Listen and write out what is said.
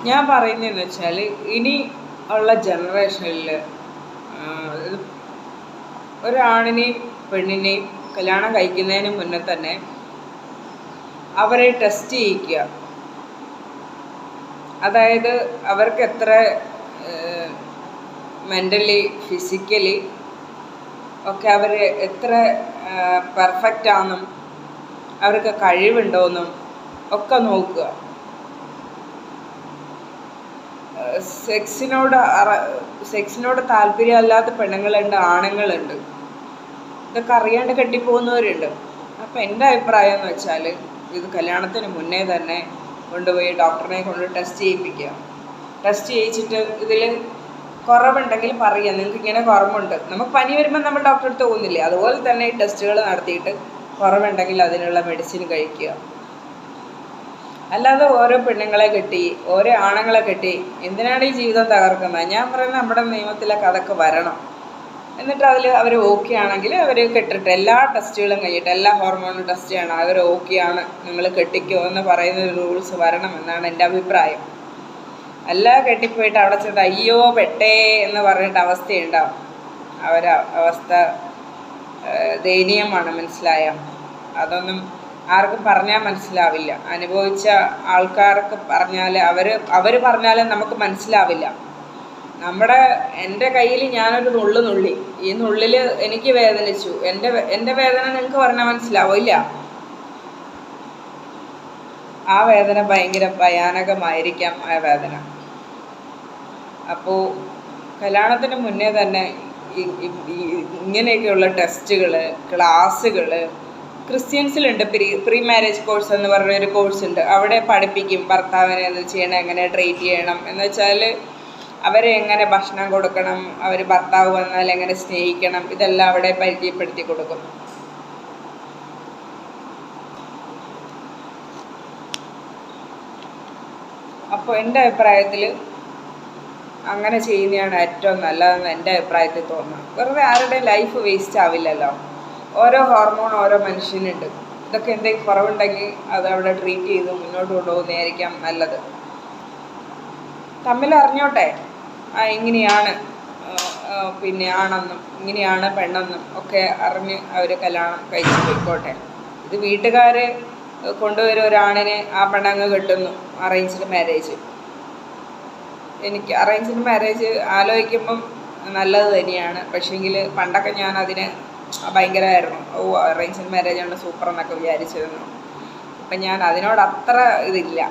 ഞാൻ പറയുന്നതെന്ന് വെച്ചാൽ ഇനി ഉള്ള ജനറേഷനിൽ ഒരാണിനെയും പെണ്ണിനെയും കല്യാണം കഴിക്കുന്നതിന് മുന്നേ തന്നെ അവരെ ടെസ്റ്റ് ചെയ്യിക്കുക. അതായത് അവർക്ക് എത്ര മെൻ്റലി ഫിസിക്കലി ഒക്കെ അവർ എത്ര പെർഫെക്റ്റ് ആണെന്നും അവർക്ക് കഴിവുണ്ടോയെന്നും ഒക്കെ നോക്കുക. സെക്സിനോട് താല്പര്യമല്ലാത്ത പെണ്ണുങ്ങളുണ്ട്, ആണുങ്ങളുണ്ട്. ഇതൊക്കെ അറിയാണ്ട് കെട്ടിപ്പോകുന്നവരുണ്ട്. അപ്പം എൻ്റെ അഭിപ്രായം എന്ന് വെച്ചാൽ ഇത് കല്യാണത്തിന് മുന്നേ തന്നെ കൊണ്ടുപോയി ഡോക്ടറിനെ കൊണ്ട് ടെസ്റ്റ് ചെയ്യിപ്പിക്കുക. ടെസ്റ്റ് ചെയ്യിച്ചിട്ട് ഇതിൽ കുറവുണ്ടെങ്കിൽ പറയുക, നിങ്ങൾക്ക് ഇങ്ങനെ കുറവുണ്ട്. നമുക്ക് പനി വരുമ്പോൾ നമ്മൾ ഡോക്ടറെ അടുത്ത് പോകുന്നില്ലേ, അതുപോലെ തന്നെ ഈ ടെസ്റ്റുകൾ നടത്തിയിട്ട് കുറവുണ്ടെങ്കിൽ അതിനുള്ള മെഡിസിൻ കഴിക്കുക. അല്ലാതെ ഓരോ പെണ്ണുങ്ങളെ കെട്ടി ഓരോ ആണുങ്ങളെ കെട്ടി എന്തിനാണ് ഈ ജീവിതം തകർക്കുന്നത്? ഞാൻ പറയുന്നത് നമ്മുടെ നിയമത്തിലൊക്കെ അതൊക്കെ വരണം. എന്നിട്ട് അതിൽ അവർ ഓക്കെ ആണെങ്കിൽ അവർ കെട്ടിട്ട് എല്ലാ ടെസ്റ്റുകളും കഴിഞ്ഞിട്ട് എല്ലാ ഹോർമോൺ ടെസ്റ്റ് ചെയ്യണം. അവർ ഓക്കെയാണ്, നിങ്ങൾ കെട്ടിക്കോ എന്ന് പറയുന്ന റൂൾസ് വരണം എന്നാണ് എൻ്റെ അഭിപ്രായം. അല്ല കെട്ടിപ്പോയിട്ട് അവിടെ ചെന്ന് അയ്യോ പെട്ടേ എന്ന് പറഞ്ഞിട്ട് അവസ്ഥയുണ്ടാവും. അവസ്ഥ ദയനീയമാണ്, മനസ്സിലായ? അതൊന്നും ആർക്കും പറഞ്ഞാൽ മനസ്സിലാവില്ല. അനുഭവിച്ച ആൾക്കാർക്ക് പറഞ്ഞാൽ അവർ പറഞ്ഞാൽ നമുക്ക് മനസ്സിലാവില്ല. എൻ്റെ കയ്യിൽ ഞാനൊരു നുള്ളി, ഈ നുള്ളിൽ എനിക്ക് വേദനിച്ചു. എൻ്റെ വേദന നിങ്ങൾക്ക് പറഞ്ഞാൽ മനസ്സിലാവില്ല. ആ വേദന ഭയങ്കര ഭയാനകമായിരിക്കാം ആ വേദന. അപ്പോൾ കല്യാണത്തിന് മുന്നേ തന്നെ ഇങ്ങനെയൊക്കെയുള്ള ടെസ്റ്റുകൾ, ക്ലാസ്സുകൾ ക്രിസ്ത്യൻസിലുണ്ട്. പ്രീ മാരേജ് കോഴ്സ് എന്ന് പറഞ്ഞൊരു കോഴ്സ് ഉണ്ട്. അവിടെ പഠിപ്പിക്കും ഭർത്താവിനെ എന്ത് ചെയ്യണം, എങ്ങനെ ട്രീറ്റ് ചെയ്യണം എന്ന് വെച്ചാൽ അവരെ എങ്ങനെ ഭക്ഷണം കൊടുക്കണം, അവർ ഭർത്താവ് വന്നാൽ എങ്ങനെ സ്നേഹിക്കണം, ഇതെല്ലാം അവിടെ പരിചയപ്പെടുത്തി കൊടുക്കും. അപ്പോൾ എൻ്റെ അഭിപ്രായത്തിൽ അങ്ങനെ ചെയ്യുന്നതാണ് ഏറ്റവും നല്ലതെന്ന് എൻ്റെ അഭിപ്രായത്തിൽ തോന്നുന്നു. വെറുതെ ആരുടെയും ലൈഫ് വേസ്റ്റ് ആവില്ലല്ലോ. ഓരോ ഹോർമോൺ ഓരോ മനുഷ്യനുണ്ട്. ഇതൊക്കെ എന്തെങ്കിലും കുറവുണ്ടെങ്കിൽ അത് അവിടെ ട്രീറ്റ് ചെയ്ത് മുന്നോട്ട് കൊണ്ടുപോകുന്നതായിരിക്കാം നല്ലത്. തമ്മിൽ അറിഞ്ഞോട്ടെ, ഇങ്ങനെയാണ് പിന്നെ ആണെന്നും ഇങ്ങനെയാണ് പെണ്ണെന്നും ഒക്കെ അറിഞ്ഞ് അവർ കല്യാണം കഴിച്ച് പോയിക്കോട്ടെ. ഇത് വീട്ടുകാർ കൊണ്ടുവരും ഒരാണിനെ, ആ പെണ്ണങ്ങ് കെട്ടുന്നു. Arranged marriage. എനിക്ക് അറേഞ്ച്ഡ് മാരേജ് ആലോചിക്കുമ്പം നല്ലത് തന്നെയാണ്. പക്ഷേങ്കിൽ പണ്ടൊക്കെ ഞാൻ അതിന് ഭയങ്കരമായിരുന്നു. അറേഞ്ച്ഡ് മാരേജ് ആണ് സൂപ്പർ എന്നൊക്കെ വിചാരിച്ചിരുന്നു. അപ്പം ഞാൻ അതിനോട് അത്ര ഇതില്ല.